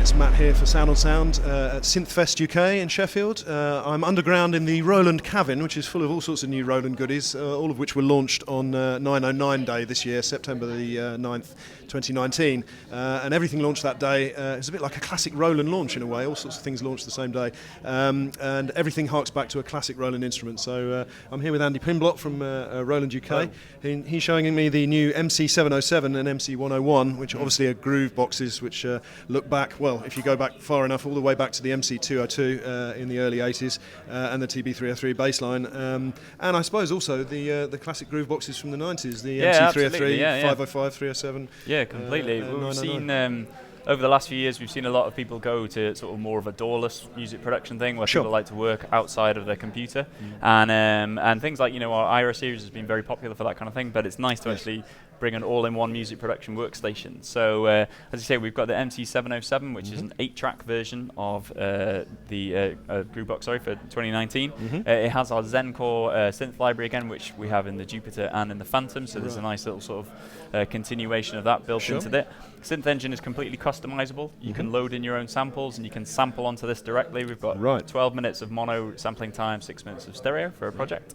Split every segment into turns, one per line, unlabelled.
it's Matt here for Sound on Sound at SynthFest UK in Sheffield. I'm underground in the Roland Cabin, which is full of all sorts of new Roland goodies, all of which were launched on 909 Day this year, September the 9th, 2019. And everything launched that day. It's a bit like a classic Roland launch in a way, all sorts of things launched the same day. And everything harks back to a classic Roland instrument. So I'm here with Andy Pinblott from Roland UK. He's showing me the new MC707 and MC101, which obviously are Grooveboxes, which look back, well, if you go back far enough, all the way back to the MC202 in the early 80s and the TB303 bassline. And I suppose also the classic Grooveboxes from the 90s, the MC303, 505, 307.
Yeah, completely. We've seen over the last few years, we've seen a lot of people go to sort of more of a doorless music production thing, where people like to work outside of their computer, and things like, our IRA series has been very popular for that kind of thing. But it's nice to actually bring an all-in-one music production workstation. So, as you say, we've got the MC707, which is an 8-track version of the Groovebox, for 2019. It has our ZEN-Core synth library again, which we have in the Jupiter and in the Phantom. So there's a nice little sort of continuation of that built into it. Synth Engine is completely customizable. You can load in your own samples and you can sample onto this directly. We've got 12 minutes of mono sampling time, 6 minutes of stereo for a project.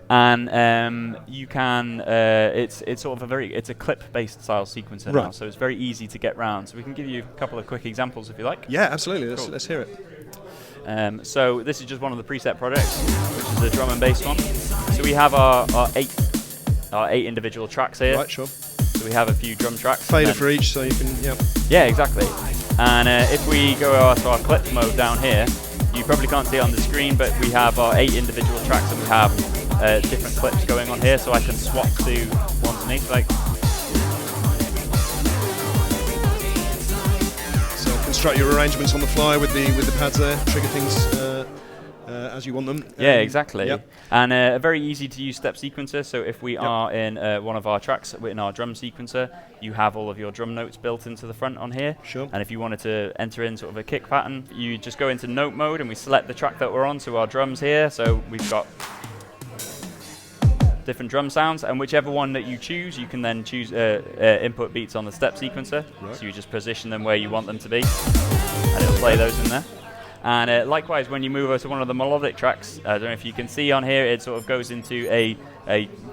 And you can, it's sort of it's a clip-based style sequencer now, so it's very easy to get round. So we can give you a couple of quick examples if you like.
Yeah, absolutely. Cool. Let's hear it.
So this is just one of the preset projects, which is the drum and bass one. So we have our eight individual tracks here.
Right, sure.
So we have a few drum tracks.
Fader for each, so you can,
Yeah, exactly. And if we go to our clip mode down here, you probably can't see it on the screen, but we have our 8 individual tracks and we have different clips going on here, so I can swap to one underneath, like.
So construct your arrangements on the fly with the pads there, trigger things as you want them.
Yeah, exactly. And a very easy to use step sequencer. So if we are in one of our tracks in our drum sequencer, you have all of your drum notes built into the front on here.
Sure.
And if you wanted to enter in sort of a kick pattern, you just go into note mode and we select the track that we're on, so our drums here. So we've got different drum sounds, and whichever one that you choose, you can then choose input beats on the step sequencer. So you just position them where you want them to be, and it'll play those in there. And likewise, when you move over to one of the melodic tracks, I don't know if you can see on here, it sort of goes into a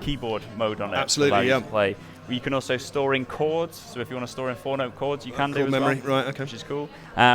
keyboard mode on it.
Absolutely,
to play. You can also store in chords, so if you want to store in 4-note chords, you can do as
memory.
well,
right? Okay,
which is cool.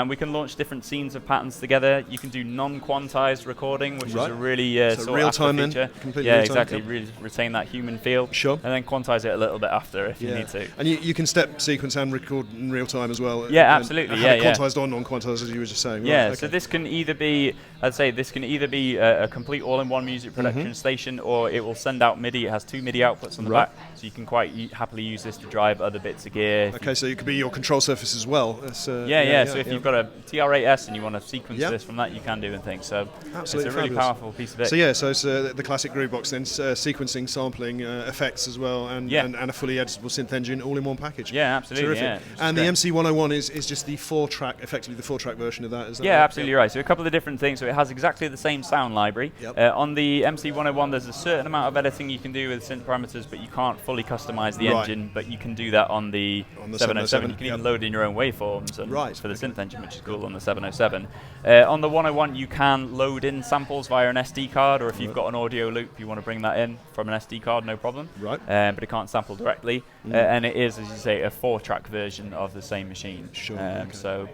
We can launch different scenes of patterns together. You can do non-quantized recording, which is a really
so real time
feature.
Completely
real
exactly.
Really retain that human feel.
Sure.
And then quantize it a little bit after if you need to.
And you can step sequence and record in real time as well.
Yeah, absolutely.
Quantized or non-quantized, as you were just saying.
Yeah.
Right,
So this can either be, a complete all-in-one music production station, or it will send out MIDI. It has 2 MIDI outputs on the back, so you can quite happily use this to drive other bits of gear.
Okay, so it could be your control surface as well.
So if you've got a TR-8S and you want to sequence this from that, you can do and things. So
absolutely
it's a really powerful piece of it.
So it's the classic Groovebox then, sequencing, sampling, effects as well, and a fully editable synth engine all in one package.
Yeah, absolutely.
Terrific. And the MC101 is just the 4-track, effectively the 4-track version of that. Is that right?
Absolutely right. So a couple of different things. So it has exactly the same sound library. On the MC101, there's a certain amount of editing you can do with synth parameters, but you can't fully customize the engine. But you can do that on the 707. You can even load in your own waveforms for the synth engine, which is cool on the 707. On the 101, you can load in samples via an SD card, or if you've got an audio loop, you want to bring that in from an SD card, no problem.
Right.
But it can't sample directly. And it is, as you say, a 4-track version of the same machine.
Sure.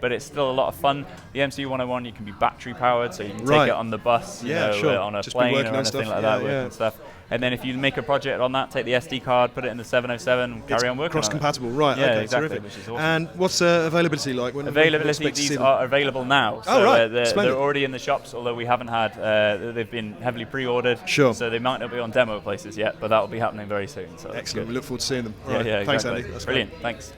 But it's still a lot of fun. The MC101, you can be battery powered, so you can take it on the bus, on a plane or anything like that, working stuff. And then if you make a project on that, take the SD card, put it in the 707, and carry on working on it.
Cross-compatible, right?
Yeah,
okay,
exactly,
terrific.
which is awesome.
And what's availability like?
Availability, these are available now. So they're already in the shops, although we haven't had, they've been heavily pre-ordered.
Sure.
So they might not be on demo places yet, but that will be happening very soon. So
excellent, we look forward to seeing them.
Right. Yeah,
Thanks,
exactly.
Andy. That's
brilliant,
great.
Thanks.